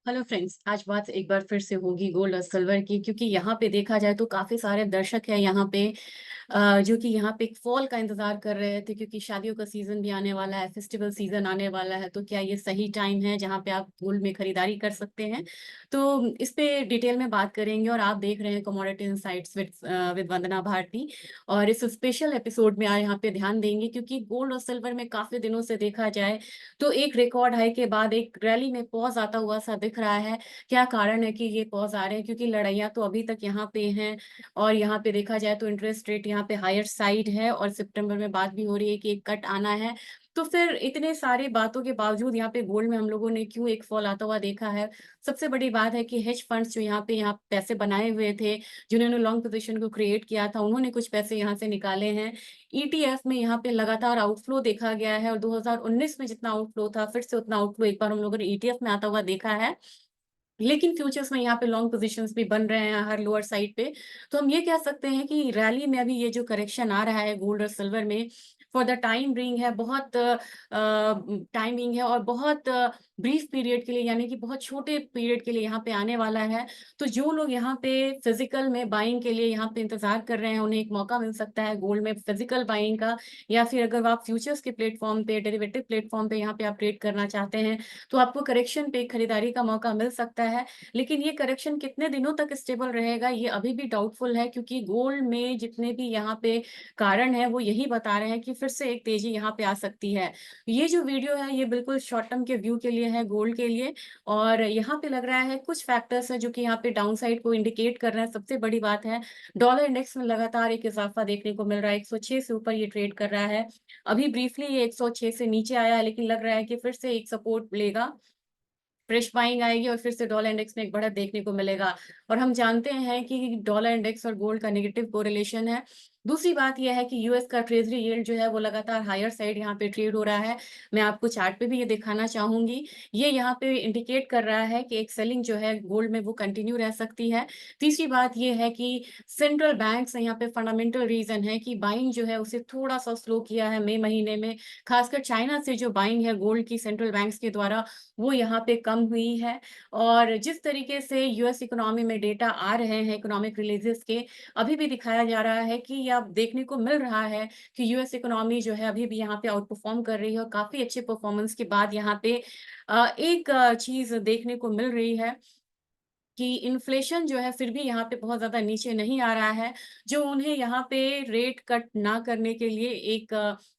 Hello friends, आज बात एक बार फिर से होगी गोल्ड और सिल्वर की, क्योंकि यहाँ पे देखा जाए तो काफी सारे दर्शक हैं यहाँ पे जो कि यहाँ पे एक फॉल का इंतजार कर रहे थे, क्योंकि शादियों का सीजन भी आने वाला है, फेस्टिवल सीजन आने वाला है। तो क्या ये सही टाइम है जहाँ पे आप गोल्ड में खरीदारी कर सकते हैं? तो इस पे डिटेल में बात करेंगे। और आप देख रहे हैं कमोडिटी इनसाइट्स विद वंदना भारती। और इस स्पेशल एपिसोड में आज यहाँ पे ध्यान देंगे, क्योंकि गोल्ड और सिल्वर में काफी दिनों से देखा जाए तो एक रिकॉर्ड हाई के बाद एक रैली में पॉज आता हुआ सा दिख रहा है। क्या कारण है कि ये पॉज आ रहे हैं? क्योंकि लड़ाइयाँ तो अभी तक यहाँ पे हैं। और यहाँ पे देखा जाए तो इंटरेस्ट रेट यहाँ पे हायर साइड है, और सितंबर में बात भी हो रही है कि एक कट आना है। तो फिर इतने सारी बातों के बावजूद यहाँ पे गोल्ड में हम लोगों ने क्यों एक फॉल आता हुआ देखा है? सबसे बड़ी बात है कि हेज फंड्स जो यहाँ पैसे बनाए हुए थे, जिन्होंने लॉन्ग पोजीशन को क्रिएट किया था, उन्होंने कुछ पैसे यहाँ से निकाले हैं। ईटीएफ में यहाँ पे लगातार आउटफ्लो देखा गया है, और 2019 में जितना आउटफ्लो था, फिर से उतना आउटफ्लो एक बार हम लोगों ने ईटीएफ में आता हुआ देखा है। लेकिन फ्यूचर्स में यहाँ पे लॉन्ग पोजीशंस भी बन रहे हैं हर लोअर साइड पे। तो हम ये कह सकते हैं कि रैली में अभी ये जो करेक्शन आ रहा है गोल्ड और सिल्वर में, फॉर द टाइम बिंग है, बहुत टाइमिंग है, और बहुत ब्रीफ पीरियड के लिए, यानी कि बहुत छोटे पीरियड के लिए यहाँ पे आने वाला है। तो जो लोग यहाँ पे फिजिकल में बाइंग के लिए यहाँ पे इंतजार कर रहे हैं, उन्हें एक मौका मिल सकता है गोल्ड में फिजिकल बाइंग का। या फिर अगर आप फ्यूचर्स के प्लेटफॉर्म पे, डेरिवेटिव प्लेटफॉर्म पे यहाँ पे आप ट्रेड करना चाहते हैं, तो आपको करेक्शन पे खरीदारी का मौका मिल सकता है। लेकिन ये करेक्शन कितने दिनों तक स्टेबल रहेगा, ये अभी भी डाउटफुल है, क्योंकि गोल्ड में जितने भी यहाँ पे कारण है वो यही बता रहे हैं कि फिर से एक तेजी यहाँ पे आ सकती है। ये जो वीडियो है ये बिल्कुल शॉर्ट टर्म के व्यू के लिए है, गोल्ड के लिए। और यहाँ पे लग रहा है कुछ फैक्टर्स है जो कि यहाँ पे डाउन साइड को इंडिकेट कर रहे हैं। सबसे बड़ी बात है, डॉलर इंडेक्स में लगातार एक इजाफा देखने को मिल रहा है, 106 से ऊपर ये ट्रेड कर रहा है। अभी ब्रीफली ये 106 से नीचे आया है, लेकिन लग रहा है कि फिर से एक सपोर्ट लेगा, फ्रेश बाइंग आएगी, और फिर से डॉलर इंडेक्स में एक बढ़त देखने को मिलेगा। और हम जानते हैं कि डॉलर इंडेक्स और गोल्ड का नेगेटिव कोरिलेशन है। दूसरी बात यह है कि यूएस का ट्रेजरी यील्ड जो है वो लगातार हायर साइड यहाँ पे ट्रेड हो रहा है। मैं आपको चार्ट पे भी ये दिखाना चाहूंगी। ये यहाँ पे इंडिकेट कर रहा है कि एक सेलिंग जो है गोल्ड में वो कंटिन्यू रह सकती है। तीसरी बात ये है कि सेंट्रल बैंक्स यहाँ पे फंडामेंटल रीजन है कि बाइंग जो है उसे थोड़ा सा स्लो किया है मई महीने में। खासकर चाइना से जो बाइंग है गोल्ड की सेंट्रल बैंक्स के द्वारा, वो यहाँ पे कम हुई है। और जिस तरीके से यूएस इकोनॉमी में डेटा आ रहे हैं इकोनॉमिक रिलीजेस के, अभी भी दिखाया जा रहा है कि अब देखने को मिल रहा है कि यूएस इकोनॉमी जो है अभी भी यहाँ पे आउट परफॉर्म कर रही है, और काफी अच्छे परफॉर्मेंस के बाद यहाँ पे एक चीज देखने को मिल रही है कि इन्फ्लेशन जो है फिर भी यहाँ पे बहुत ज्यादा नीचे नहीं आ रहा है, जो उन्हें यहाँ पे रेट कट ना करने के लिए एक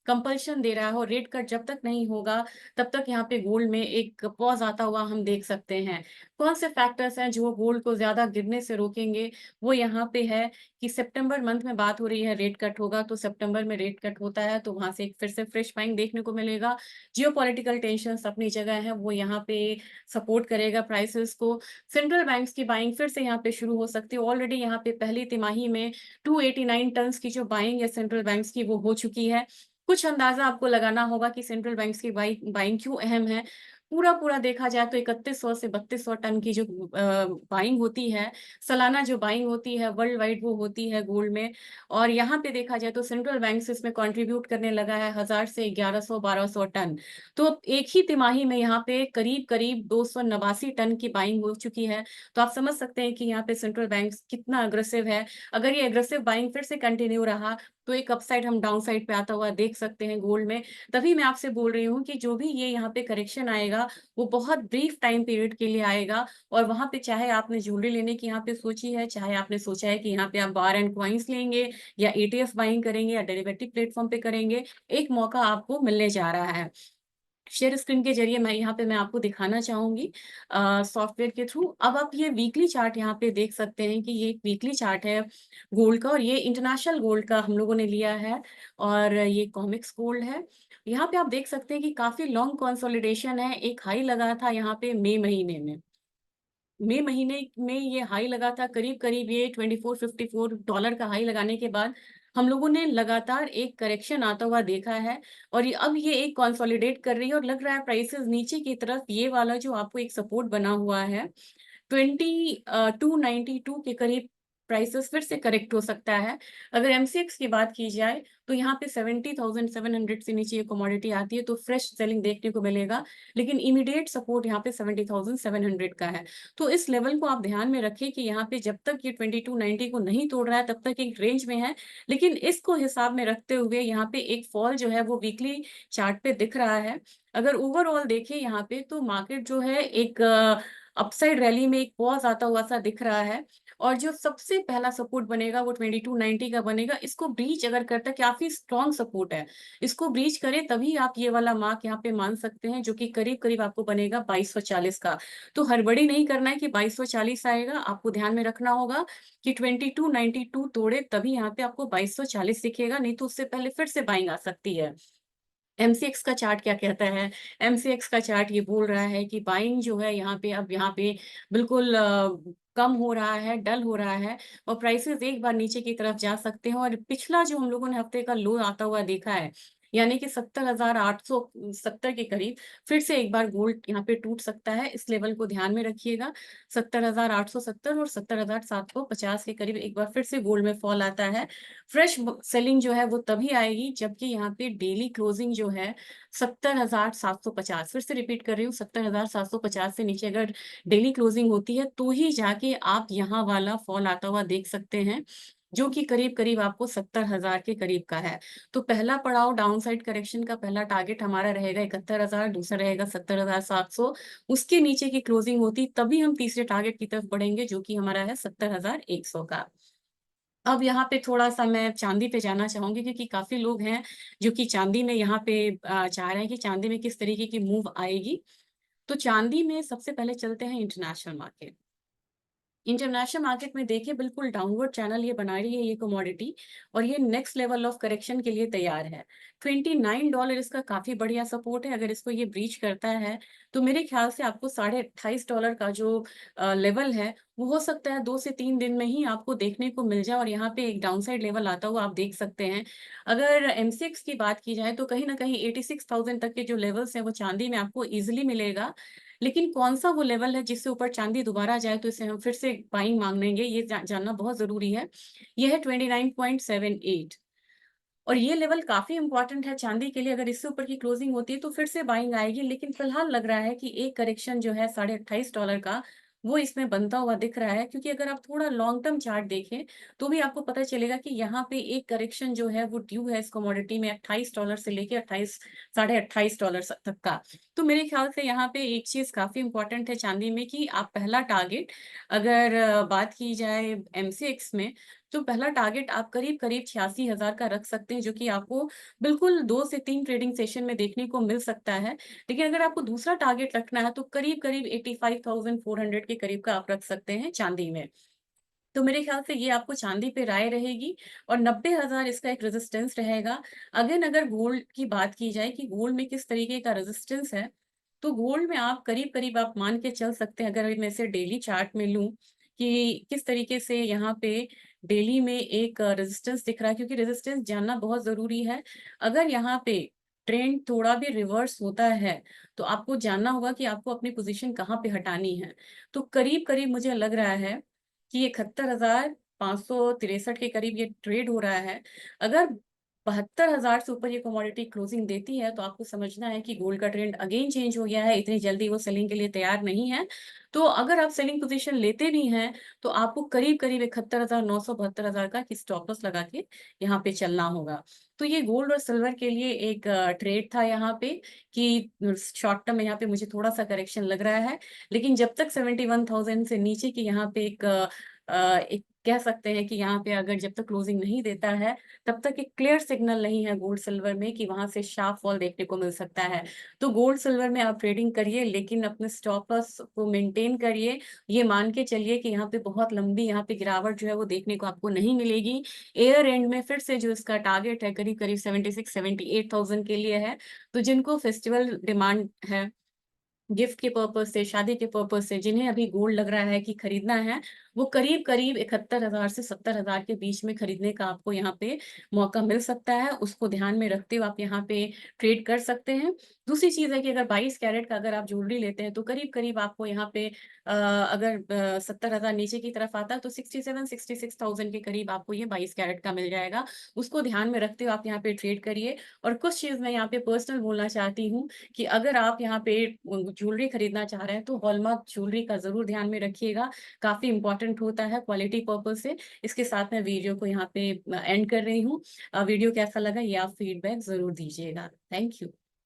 कंपल्शन दे रहा है। और रेट कट जब तक नहीं होगा तब तक यहाँ पे गोल्ड में एक पॉज आता हुआ हम देख सकते हैं। कौन से फैक्टर्स हैं जो गोल्ड को ज्यादा गिरने से रोकेंगे? वो यहाँ पे है कि सितंबर मंथ में बात हो रही है रेट कट होगा, तो सितंबर में रेट कट होता है तो वहां से एक फिर से फ्रेश बाइंग देखने को मिलेगा। जियोपॉलिटिकल टेंशन अपनी जगह है, वो यहाँ पे सपोर्ट करेगा प्राइसेस को। सेंट्रल बैंक्स की बाइंग फिर से यहाँ पे शुरू हो सकती है। ऑलरेडी यहाँ पे पहली तिमाही में 289 टन्स की जो बाइंग है सेंट्रल बैंक्स की, वो हो चुकी है। कुछ अंदाजा आपको लगाना होगा कि सेंट्रल बैंक्स की बाइंग क्यों अहम है। पूरा पूरा देखा जाए तो 3100 से 3200 टन की जो बाइंग होती है, सालाना जो बाइंग होती है वर्ल्ड वाइड, वो होती है गोल्ड में। और यहाँ पे देखा जाए तो सेंट्रल बैंक इसमें कंट्रीब्यूट करने लगा है 1000 से 1100 1200 टन। तो एक ही तिमाही में यहाँ पे करीब करीब 289 टन की बाइंग हो चुकी है। तो आप समझ सकते हैं कि यहाँ पे सेंट्रल बैंक कितना अग्रेसिव है। अगर ये अग्रेसिव बाइंग फिर से कंटिन्यू रहा, तो एक अपसाइड हम डाउन साइड पे आता हुआ देख सकते हैं गोल्ड में। तभी मैं आपसे बोल रही हूँ कि जो भी ये यहाँ पे करेक्शन आएगा, वो बहुत ब्रीफ टाइम पीरियड के लिए आएगा। और वहां पे चाहे आपने ज्वेलरी लेने की यहाँ पे सोची है, चाहे आपने सोचा है कि यहाँ पे आप बार एंड कॉइन्स लेंगे, या एटीएफ बाइंग करेंगे, या डेरिवेटिव प्लेटफॉर्म पे करेंगे, एक मौका आपको मिलने जा रहा है। शेयर स्क्रीन के जरिए मैं आपको दिखाना चाहूंगी सॉफ्टवेयर के थ्रू। अब आप ये वीकली चार्ट यहाँ पे देख सकते हैं कि ये एक वीकली चार्ट है गोल्ड का, और ये इंटरनेशनल गोल्ड का हम लोगों ने लिया है। और ये कॉमिक्स गोल्ड है। यहाँ पे आप देख सकते हैं कि काफी लॉन्ग कंसोलिडेशन है। एक हाई लगा था यहाँ पे मई महीने में ये हाई लगा था, करीब करीब ये 2454 डॉलर का हाई लगाने के बाद हम लोगों ने लगातार एक करेक्शन आता हुआ देखा है। और अब ये एक कंसोलिडेट कर रही है, और लग रहा है प्राइसेस नीचे की तरफ, ये वाला जो आपको एक सपोर्ट बना हुआ है 2292 के करीब प्राइसेस फिर से करेक्ट हो सकता है। अगर एमसीएक्स की बात की जाए तो यहाँ पे 70,700 से नीचे ये कमोडिटी आती है तो फ्रेश सेलिंग देखने को मिलेगा, लेकिन इमीडिएट सपोर्ट यहाँ पे 70,700 का है। तो इस लेवल को आप ध्यान में रखिए कि यहाँ पे जब तक ये 2290 को नहीं तोड़ रहा है तब तक एक रेंज में है, लेकिन इसको हिसाब में रखते हुए यहाँ पे एक फॉल जो है वो वीकली चार्ट पे दिख रहा है। अगर ओवरऑल देखें यहाँ पे तो मार्केट जो है एक अपसाइड रैली में एक पॉज आता हुआ सा दिख रहा है, और जो सबसे पहला सपोर्ट बनेगा वो 2290 का बनेगा। इसको ब्रीच अगर करता है, काफी स्ट्रॉन्ग सपोर्ट है, इसको ब्रीच करे तभी आप ये वाला मार्क यहाँ पे मान सकते हैं, जो कि करीब करीब आपको बनेगा 2240 का। तो हड़बड़ी नहीं करना है कि 2240 आएगा, आपको ध्यान में रखना होगा कि 2292 तोड़े तभी यहाँ पे आपको 2240 दिखेगा, नहीं तो उससे पहले फिर से बाइंग आ सकती है। एमसीएक्स का चार्ट क्या कहता है? एमसीएक्स का चार्ट ये बोल रहा है कि बाइंग जो है यहाँ पे अब यहाँ पे बिल्कुल कम हो रहा है, डल हो रहा है, और प्राइसेस एक बार नीचे की तरफ जा सकते हैं। और पिछला जो हम लोगों ने हफ्ते का लो आता हुआ देखा है, यानी कि 70,870 के करीब, फिर से एक बार गोल्ड यहाँ पे टूट सकता है। इस लेवल को ध्यान में रखिएगा, 70,870 और 70,750 के करीब एक बार फिर से गोल्ड में फॉल आता है। फ्रेश सेलिंग जो है वो तभी आएगी जबकि यहाँ पे डेली क्लोजिंग जो है 70,750, फिर से रिपीट कर रही हूँ, 70,750 से नीचे अगर डेली क्लोजिंग होती है तो ही जाके आप यहाँ वाला फॉल आता हुआ देख सकते हैं, जो कि करीब करीब आपको 70,000 के करीब का है। तो पहला पड़ाव डाउनसाइड करेक्शन का पहला टारगेट हमारा रहेगा 71,000, दूसरा रहेगा 70,700। उसके नीचे की क्लोजिंग होती तभी हम तीसरे टारगेट की तरफ बढ़ेंगे, जो कि हमारा है 70,100 का। अब यहाँ पे थोड़ा-सा मैं चाँदी पे जाना चाहूँगी, क्योंकि काफ़ी लोग हैं जो कि चाँदी में यहाँ पे चाह रहे हैं कि चाँदी में किस तरीके की मूव आएगी। तो चाँदी में सबसे पहले चलते हैं इंटरनेशनल मार्केट। इंटरनेशनल मार्केट में देखिए बिल्कुल डाउनवर्ड चैनल ये बना रही है ये कमोडिटी, और ये नेक्स्ट लेवल ऑफ करेक्शन के लिए तैयार है। $29 इसका काफी बढ़िया सपोर्ट है। अगर इसको ये ब्रीच करता है तो मेरे ख्याल से आपको $28.5 का जो लेवल है वो हो सकता है 2 से 3 दिन में ही आपको देखने को मिल जाए, और यहाँ पे एक डाउनसाइड लेवल आता हुआ आप देख सकते हैं। अगर एमसीएक्स की बात की जाए तो कहीं ना कहीं 86,000 तक के जो लेवल्स हैं वो चांदी में आपको इजिली मिलेगा, लेकिन कौन सा वो लेवल है जिससे ऊपर चांदी दोबारा जाए तो इसे हम फिर से बाइंग मांगेंगे, ये जानना बहुत जरूरी है। ये है 29.78, और ये लेवल काफी इंपॉर्टेंट है चांदी के लिए। अगर इससे ऊपर की क्लोजिंग होती है तो फिर से बाइंग आएगी, लेकिन फिलहाल लग रहा है कि एक करेक्शन जो है $28.5 का वो इसमें बनता हुआ दिख रहा है। क्योंकि अगर आप थोड़ा लॉन्ग टर्म चार्ट देखें तो भी आपको पता चलेगा कि यहाँ पे एक करेक्शन जो है वो ड्यू है इस कमोडिटी में $28 से लेके 28, $28.5 तक का। तो मेरे ख्याल से यहाँ पे एक चीज काफी इंपॉर्टेंट है चांदी में, कि आप पहला टारगेट, अगर बात की जाए एमसीएक्स में, तो पहला टारगेट आप करीब करीब 86,000 का रख सकते हैं, जो कि आपको बिल्कुल 2 से 3 ट्रेडिंग सेशन में देखने को मिल सकता है। लेकिन अगर आपको दूसरा टारगेट रखना है तो करीब करीब 85,400 के करीब का आप रख सकते हैं चांदी में। तो मेरे ख्याल से ये आपको चांदी पे राय रहेगी, और 90,000 इसका एक रेजिस्टेंस रहेगा। अगेन अगर गोल्ड की बात की जाए कि गोल्ड में किस तरीके का रेजिस्टेंस है, तो गोल्ड में आप करीब करीब आप मान के चल सकते हैं, अगर मैं इसे डेली चार्ट में लूं कि किस तरीके से यहाँ पे डेली में एक रेजिस्टेंस दिख रहा है, क्योंकि रेजिस्टेंस जानना बहुत जरूरी है। अगर यहाँ पे ट्रेंड थोड़ा भी रिवर्स होता है तो आपको जानना होगा कि आपको अपनी पोजीशन कहाँ पे हटानी है। तो करीब करीब मुझे लग रहा है कि 71,563 के करीब ये ट्रेड हो रहा है। अगर 72,000 से ऊपर ये कमोडिटी क्लोजिंग देती है तो आपको समझना है कि गोल्ड का ट्रेंड अगेन चेंज हो गया है, इतनी जल्दी वो सेलिंग के लिए तैयार नहीं है। तो अगर आप सेलिंग पोजीशन लेते भी हैं तो आपको करीब करीब 71,900 72,000 का स्टॉप लॉस लगा के यहाँ पे चलना होगा। तो ये गोल्ड और सिल्वर के लिए एक ट्रेड था यहाँ पे, कि शॉर्ट टर्म में यहाँ पे मुझे थोड़ा सा करेक्शन लग रहा है, लेकिन जब तक 71,000 से नीचे की यहाँ पे एक कह सकते हैं कि यहाँ पे अगर जब तक क्लोजिंग नहीं देता है तब तक एक क्लियर सिग्नल नहीं है गोल्ड सिल्वर में कि वहां से शार्प फॉल देखने को मिल सकता है। तो गोल्ड सिल्वर में आप ट्रेडिंग करिए, लेकिन अपने स्टॉप लॉस को मेंटेन करिए। ये मान के चलिए कि यहाँ पे बहुत लंबी यहाँ पे गिरावट जो है वो देखने को आपको नहीं मिलेगी। एयर एंड में फिर से जो इसका टारगेट है करीब करीब 76,000 78,000 के लिए है। तो जिनको फेस्टिवल डिमांड है, गिफ्ट के पर्पज से, शादी के पर्पज से, जिन्हें अभी गोल्ड लग रहा है कि खरीदना है, वो करीब करीब 71,000 से 70,000 के बीच में खरीदने का आपको यहाँ पे मौका मिल सकता है। उसको ध्यान में रखते हुए आप यहाँ पे ट्रेड कर सकते हैं। दूसरी चीज़ है कि अगर 22 कैरेट का अगर आप ज्वेलरी लेते हैं तो करीब-करीब आपको यहाँ पे अगर 70,000 नीचे की तरफ आता है तो 67-66,000 के करीब आपको ये 22 कैरेट का मिल जाएगा। उसको ध्यान में रखते हुए आप यहाँ पे ट्रेड करिए। और कुछ चीज़ मैं यहाँ पे पर्सनल बोलना चाहती हूँ कि अगर आप यहाँ पे ज्वेलरी खरीदना चाह रहे हैं तो हॉलमार्क ज्वेलरी का ज़रूर ध्यान में रखिएगा। काफ़ी इम्पोर्टेंट होता है क्वालिटी पर्पज़ से। इसके साथ मैं वीडियो को यहाँ पे एंड कर रही हूँ। वीडियो कैसा लगा ये आप फीडबैक ज़रूर दीजिएगा। Thank you.